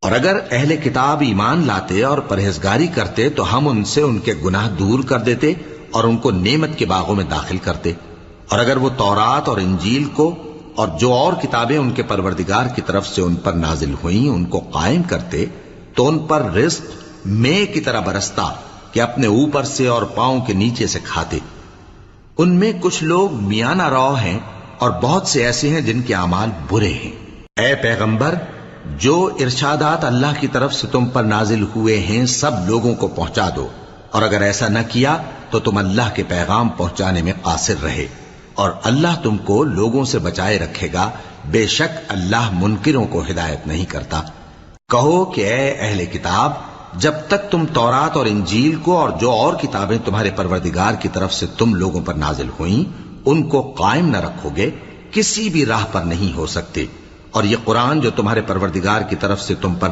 اور اگر اہل کتاب ایمان لاتے اور پرہیزگاری کرتے تو ہم ان سے ان کے گناہ دور کر دیتے اور ان کو نعمت کے باغوں میں داخل کرتے. اور اگر وہ تورات اور انجیل کو اور جو اور کتابیں ان کے پروردگار کی طرف سے ان پر نازل ہوئیں ان کو قائم کرتے تو ان پر رزق مے کی طرح برستا کہ اپنے اوپر سے اور پاؤں کے نیچے سے کھاتے. ان میں کچھ لوگ میانہ رو ہیں اور بہت سے ایسے ہیں جن کے اعمال برے ہیں. اے پیغمبر، جو ارشادات اللہ کی طرف سے تم پر نازل ہوئے ہیں سب لوگوں کو پہنچا دو، اور اگر ایسا نہ کیا تو تم اللہ کے پیغام پہنچانے میں قاصر رہے، اور اللہ تم کو لوگوں سے بچائے رکھے گا. بے شک اللہ منکروں کو ہدایت نہیں کرتا. کہو کہ اے اہل کتاب، جب تک تم تورات اور انجیل کو اور جو اور کتابیں تمہارے پروردگار کی طرف سے تم لوگوں پر نازل ہوئیں ان کو قائم نہ رکھو گے کسی بھی راہ پر نہیں ہو سکتے. اور یہ قرآن جو تمہارے پروردگار کی طرف سے تم پر